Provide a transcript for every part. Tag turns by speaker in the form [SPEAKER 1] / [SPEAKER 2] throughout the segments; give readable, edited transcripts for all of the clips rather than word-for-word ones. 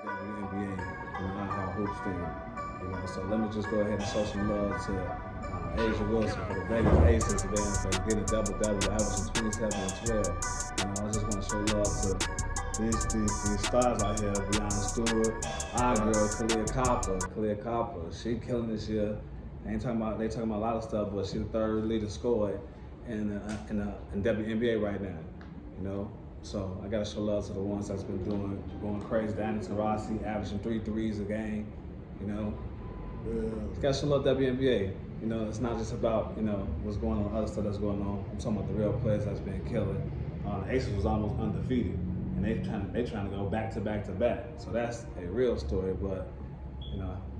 [SPEAKER 1] WNBA and our hoops team. So let me just go ahead and show some love to Asia Wilson for the Vegas Aces, man, for getting a double-double, averaging 27 and 12. I just want to show love to these stars out here, Breonna Stewart, our girl, Kalia Copper. She killing this year. They talking about a lot of stuff, but she's the third leading scorer in WNBA right now. So I gotta show love to the ones that's been going crazy. Danny Taurasi averaging 3 threes a game. You gotta show love to WNBA. It's not just about what's going on, other stuff that's going on. I'm talking about the real players that's been killing. The Aces was almost undefeated, and they trying to go back to back to back. So that's a real story. But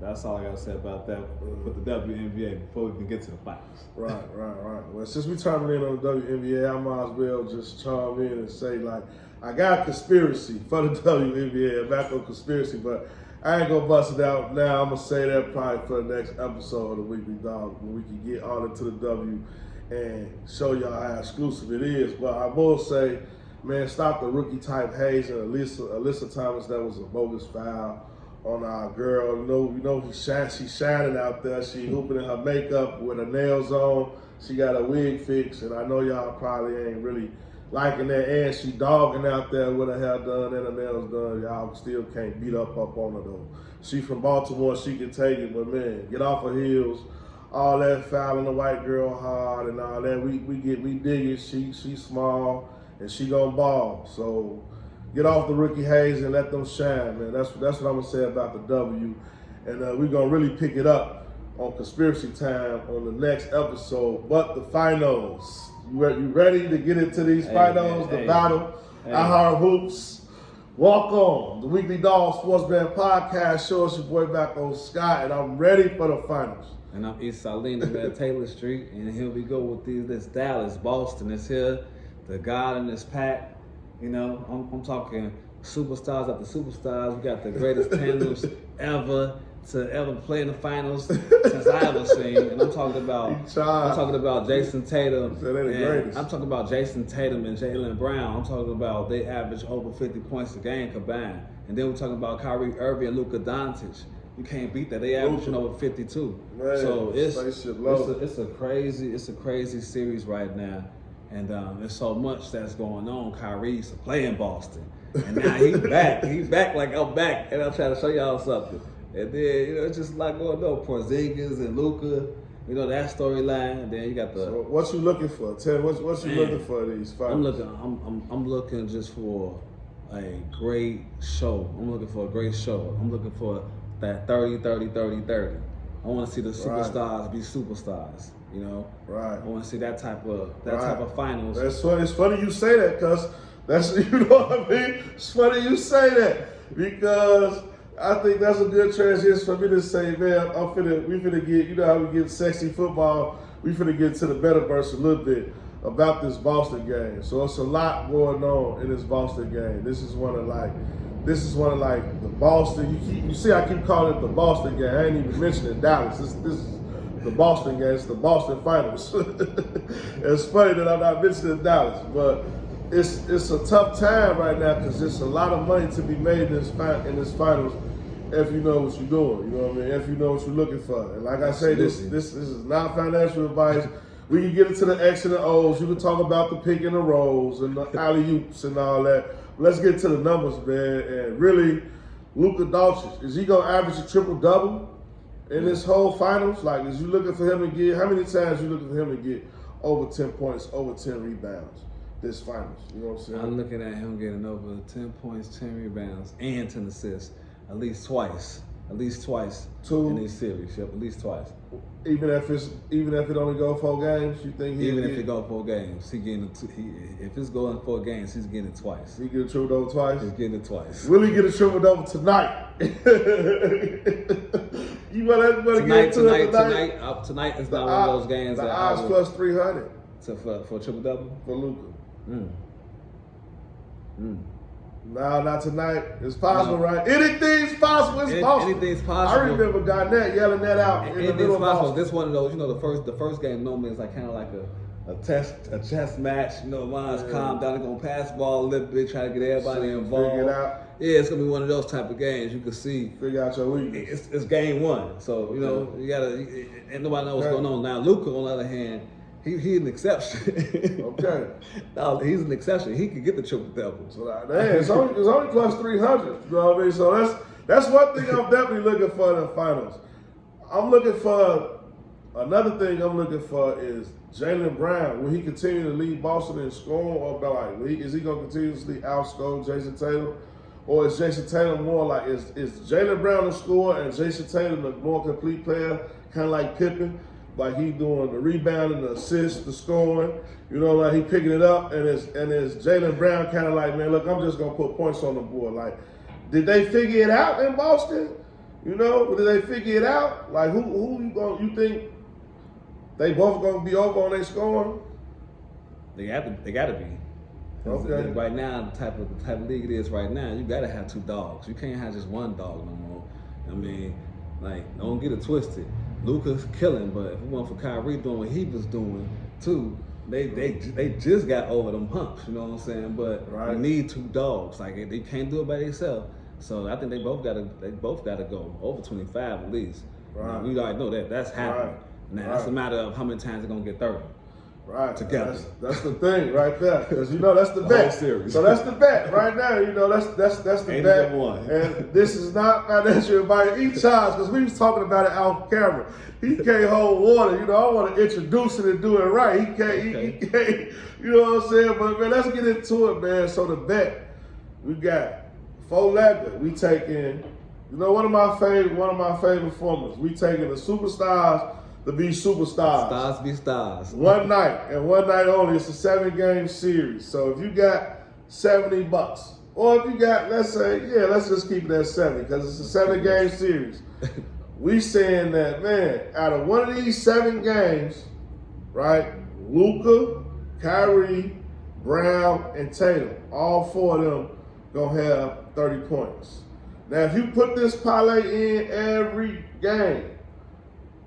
[SPEAKER 1] that's all I gotta say about that with the WNBA before we can get to the finals.
[SPEAKER 2] Right. Well, since we chiming in on the WNBA, I might as well just chime in and say, I got a conspiracy for the WNBA. I'm back on conspiracy, but I ain't gonna bust it out now. I'm gonna say that probably for the next episode of the Weekly Dog, when we can get all into the W and show y'all how exclusive it is. But I will say, man, stop the rookie type haze and Alyssa Thomas. That was a bogus foul on our girl. She's shining out there. She hooping in her makeup with her nails on. She got a wig fixed, and I know y'all probably ain't really liking that. And she dogging out there with her hair done and her nails done. Y'all still can't beat up on her though. She from Baltimore, she can take it, but man, get off her heels. All that fouling the white girl hard and all that. We dig it. She's small and she gonna ball. So get off the rookie haze and let them shine, man. That's what I'm gonna say about the W. And we're gonna really pick it up on Conspiracy Time on the next episode. But the finals, you ready to get into these finals? The battle, our hoops. Walk on the Weekly Dog Sports Band Podcast show. It's your boy back on Scott, and I'm ready for the finals.
[SPEAKER 1] And I'm East Salina, man, Taylor Street, and here we go with this Dallas, Boston is here. The God in this pack. I'm talking superstars after superstars. We got the greatest tandems ever play in the finals since I ever seen. And I'm talking about Jason Tatum. I'm talking about Jason Tatum and Jaylen Brown. I'm talking about they average over 50 points a game combined. And then we're talking about Kyrie Irving and Luka Doncic. You can't beat that. They averaging over 52.
[SPEAKER 2] Man,
[SPEAKER 1] so it's a crazy series right now. And there's so much that's going on. Kyrie used to play in Boston. And now he's back. He's back like I'm back. And I'm trying to show y'all something. And then, it's just like going on. Porzingis and Luka, that storyline. And then you got the...
[SPEAKER 2] So what you looking for? Tell me, what you looking for these finals?
[SPEAKER 1] I'm looking just for a great show. I'm looking for that 30-30-30-30. I want to see the superstars be superstars.
[SPEAKER 2] Right.
[SPEAKER 1] I want to see that type of finals.
[SPEAKER 2] It's funny you say that, cause that's what I mean. It's funny you say that because I think that's a good transition for me to say, man, we finna get, how we get sexy football. We finna get to the metaverse a little bit about this Boston game. So it's a lot going on in this Boston game. This is one of the Boston. You see, I keep calling it the Boston game. I ain't even mentioning Dallas. This is the Boston game. It's the Boston finals. It's funny that I'm not mentioning Dallas, but it's a tough time right now because there's a lot of money to be made in this finals if you know what you're doing. You know what I mean? If you know what you're looking for. And like I say, this is not financial advice. We can get into the X and the O's. You can talk about the pick and the rolls and the alley-oops and all that. Let's get to the numbers, man. And really, Luka Doncic, is he going to average a triple-double in this whole finals? Like, is you looking for him to get, how many times you looking for him to get over 10 points, over 10 rebounds this finals? You know what I'm saying?
[SPEAKER 1] I'm looking at him getting over 10 points, 10 rebounds, and 10 assists at least twice. In these series, at least twice.
[SPEAKER 2] Even if it only go 4 games, you think
[SPEAKER 1] even if it go 4 games, if it's going 4 games, he's getting it twice.
[SPEAKER 2] He get a triple double twice.
[SPEAKER 1] He's getting it twice.
[SPEAKER 2] Will he get a triple double tonight? You better get to it tonight.
[SPEAKER 1] Tonight is not one of those games.
[SPEAKER 2] The odds plus 300
[SPEAKER 1] for a triple double
[SPEAKER 2] for Luka. No, not tonight. It's possible, right? Anything's possible. It's possible.
[SPEAKER 1] Anything's possible.
[SPEAKER 2] I remember Garnett yelling that out in the middle of Boston.
[SPEAKER 1] This one of those, the first game normally is like kind of like a chess match. You know, mine's calm down. They're gonna pass the ball a little bit, try to get everybody involved.
[SPEAKER 2] Figure it out.
[SPEAKER 1] Yeah, it's gonna be one of those type of games. You can see.
[SPEAKER 2] Figure out your weakness.
[SPEAKER 1] It's game one, so you know you gotta. And nobody knows what's going on now. Luka, on the other hand, he's an exception.
[SPEAKER 2] Okay.
[SPEAKER 1] No, he's an exception. He could get the triple double.
[SPEAKER 2] So it's only plus 300. You know what I mean? So that's one thing I'm definitely looking for in the finals. I'm looking for another thing. I'm looking for is Jaylen Brown. Will he continue to lead Boston in scoring, or like is he gonna continuously outscore Jason Tatum? Or is Jason Tatum more like, is Jaylen Brown the scorer and Jason Tatum the more complete player, kind of like Pippen? Like he doing the rebounding, the assist, the scoring, you know, like he picking it up, and is Jaylen Brown kind of like, man, look, I'm just gonna put points on the board. Like, did they figure it out in Boston? You know, did they figure it out? Like, you think they both gonna be over on their scoring?
[SPEAKER 1] They gotta be.
[SPEAKER 2] Okay.
[SPEAKER 1] Right now, the type of league it is right now, you gotta have two dogs. You can't have just one dog no more. I mean, like, don't get it twisted. Luka's killing, but if we went for Kyrie doing what he was doing too, they just got over them humps. You know what I'm saying? But you need two dogs. Like, they can't do it by themselves. So I think they both gotta go over 25 at least.
[SPEAKER 2] Right.
[SPEAKER 1] Now, we already know that's happening. Now it's a matter of how many times they're gonna get 30.
[SPEAKER 2] Right.
[SPEAKER 1] Together.
[SPEAKER 2] That's the thing right there. Because, you know, that's the bet.
[SPEAKER 1] Series.
[SPEAKER 2] So that's the bet right now. You know, that's the bet. And this is not financial advice. Each Charles, because we was talking about it off camera. He can't hold water. You know, I want to introduce it and do it right. He can't, he can't, you know what I'm saying? But, man, let's get into it, man. So the bet, we got 4-legger. We taking, you know, one of my favorite formulas. We taking the superstars to be superstars.
[SPEAKER 1] Stars be stars.
[SPEAKER 2] One night, and one night only. It's a 7-game series. So if you got $70, or if you got, let's just keep it at 70, because it's a 7-game series. We saying that, man, out of one of these 7 games, right, Luka, Kyrie, Brown, and Tatum, all 4 of them gonna have 30 points. Now, if you put this parlay in every game,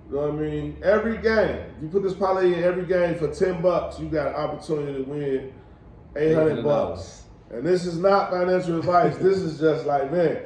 [SPEAKER 2] you know what I mean? Every game. If you put this parlay in every game for $10, you got an opportunity to win $800. And this is not financial advice. This is just like, man,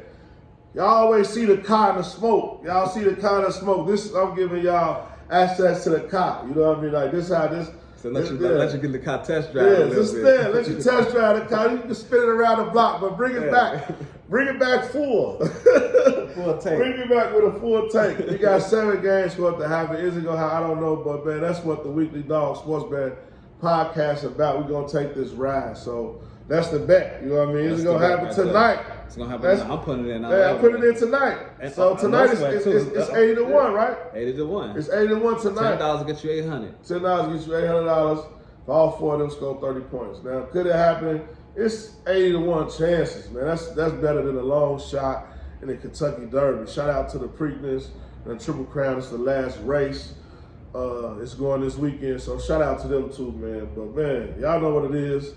[SPEAKER 2] y'all always see the car and the smoke. Y'all see the car and the smoke. I'm giving y'all access to the car. You know what I mean? Like, this how this.
[SPEAKER 1] So let you get the car test drive.
[SPEAKER 2] Yeah, just there. Let you test drive the car. You can spin it around the block, but bring it back. Bring it back full.
[SPEAKER 1] Full tank.
[SPEAKER 2] Bring it back with a full tank. You got 7 games for it to happen. Is it gonna happen? I don't know, but man, that's what the Weekly Dog Sports Bet podcast about. We're gonna take this ride. So that's the bet. You know what I mean? Is it gonna happen tonight?
[SPEAKER 1] It's gonna happen. I'm putting it in.
[SPEAKER 2] I'm putting it in tonight. And so tonight it's 80 to 1, right?
[SPEAKER 1] 80 to 1.
[SPEAKER 2] It's 80 to 1 tonight.
[SPEAKER 1] $10 get you $800.
[SPEAKER 2] $10 get you $800. If all 4 of them score 30 points. Now, could it happen? It's 80 to 1 chances, man. That's better than a long shot in the Kentucky Derby. Shout out to the Preakness and Triple Crown. It's the last race. It's going this weekend, so shout out to them too, man. But man, y'all know what it is.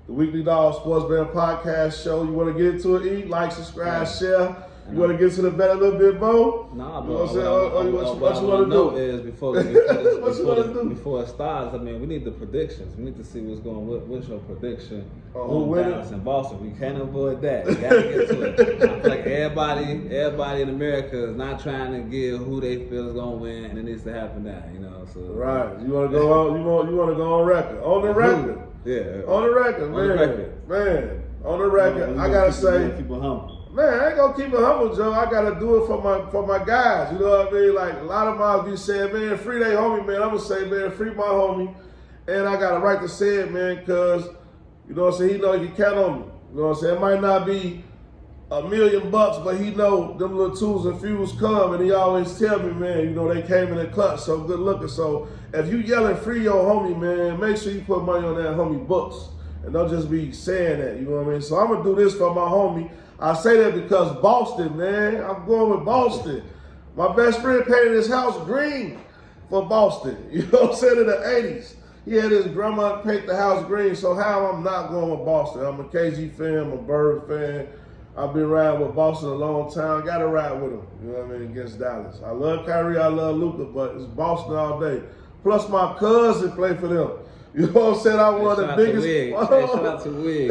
[SPEAKER 2] The Weekly Dog Sports Bet podcast show. You want to get into it? Eat, like, subscribe, share. You want to get to the bet a little bit, Bo?
[SPEAKER 1] Nah,
[SPEAKER 2] bro.
[SPEAKER 1] What you want to do is before it starts. I mean, we need the predictions. We need to see what's going. What's your prediction on Dallas and Boston? We can't avoid that. We gotta get to it. I feel like everybody in America is not trying to give who they feel is gonna win, and it needs to happen now. You know, so
[SPEAKER 2] right. You want to go on? You want to go on record? On the record.
[SPEAKER 1] Yeah.
[SPEAKER 2] On the record, man. On the record. I gotta say,
[SPEAKER 1] people humble.
[SPEAKER 2] Man, I ain't gonna keep it humble, Joe. I gotta do it for my guys. You know what I mean? Like, a lot of mines be saying, man, free they homie, man. I'm gonna say, man, free my homie. And I got a right to say it, man, because, you know what I'm saying, he know he can count on me. You know what I'm saying? It might not be $1 million, but he know them little twos and fews come, and he always tell me, man, you know, they came in the clutch, so good looking. So if you yelling free your homie, man, make sure you put money on that homie books. And don't just be saying that, you know what I mean? So I'm gonna do this for my homie. I say that because Boston, man, I'm going with Boston. My best friend painted his house green for Boston. You know what I'm saying? In the 80s. He had his grandma paint the house green, so how I'm not going with Boston? I'm a KG fan, I'm a Bird fan. I've been riding with Boston a long time. Got to ride with him, you know what I mean, against Dallas. I love Kyrie, I love Luka, but it's Boston all day. Plus my cousin play for them. You know what I'm saying? I won the biggest.
[SPEAKER 1] Hey, shout out to Wig.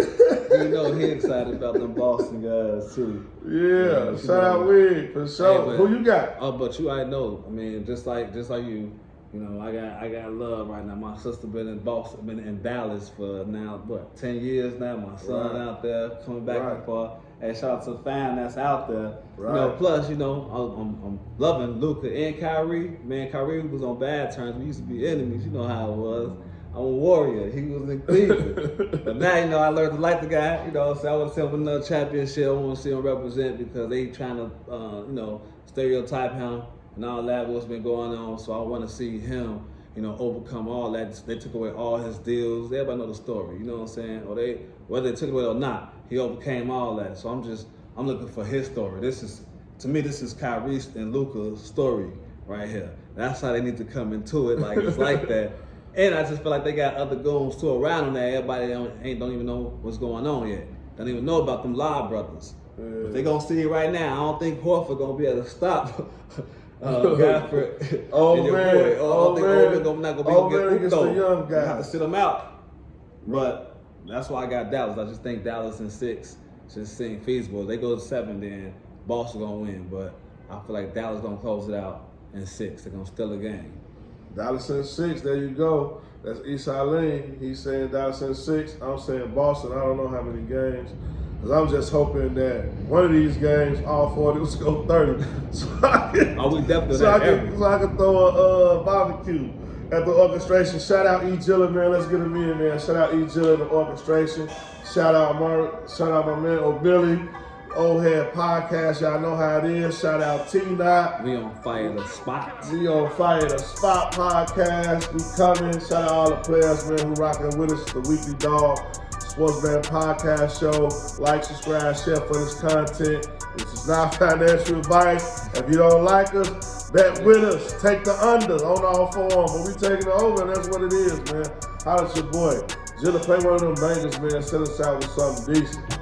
[SPEAKER 1] You know he excited about them Boston guys too.
[SPEAKER 2] Yeah, shout out Wig for sure.
[SPEAKER 1] Hey,
[SPEAKER 2] who you got?
[SPEAKER 1] Oh, but you already know. I mean, just like you. You know, I got love right now. My sister been in Boston, been in Dallas for now 10 years now. My son out there coming back and forth. Hey, shout out to the fan that's out there. You know, plus I'm loving Luka and Kyrie. Man, Kyrie was on bad terms. We used to be enemies. You know how it was. I'm a warrior. He was in Cleveland. But now, I learned to like the guy. So I want to see him win another championship. I want to see him represent because they trying to, stereotype him and all that, what's been going on. So I want to see him, overcome all that. They took away all his deals. Everybody know the story, you know what I'm saying? Or whether they took it away or not, he overcame all that. So I'm looking for his story. To me, this is Kyrie and Luka's story right here. That's how they need to come into it. Like, it's like that. And I just feel like they got other goons too around them that everybody don't even know what's going on yet. Don't even know about them Lob brothers. If they gonna see it right now, I don't think Horford gonna be able to stop Gafford and your boy. I think Horford not gonna be able to get
[SPEAKER 2] the young guy.
[SPEAKER 1] You have to sit them out. But that's why I got Dallas. I just think Dallas in 6 just seem feasible. If they go to 7, then Boston gonna win. But I feel like Dallas gonna close it out in 6. They're gonna steal the game.
[SPEAKER 2] Dallas in 6, there you go. That's Eastside Lane. He's saying Dallas in 6. I'm saying Boston. I don't know how many games. Because I'm just hoping that one of these games, all 4 of us go 30. So I can throw a barbecue at the orchestration. Shout out E. Gilla, man. Let's get him in, man. Shout out E. Gilla in the orchestration. Shout out my man O'Billy. Old Head Podcast, y'all know how it is. Shout out T-Knot.
[SPEAKER 1] We on Fire the Spot.
[SPEAKER 2] We on Fire the Spot Podcast. We coming. Shout out all the players, man, who rocking with us. The Weekly Dog Sportsman Podcast Show. Like, subscribe, share for this content. This is not financial advice. If you don't like us, bet with us. Take the unders on all forms. But we taking it over, and that's what it is, man. Holla at your boy. Jilla, play one of them bangers, man. Set us out with something decent.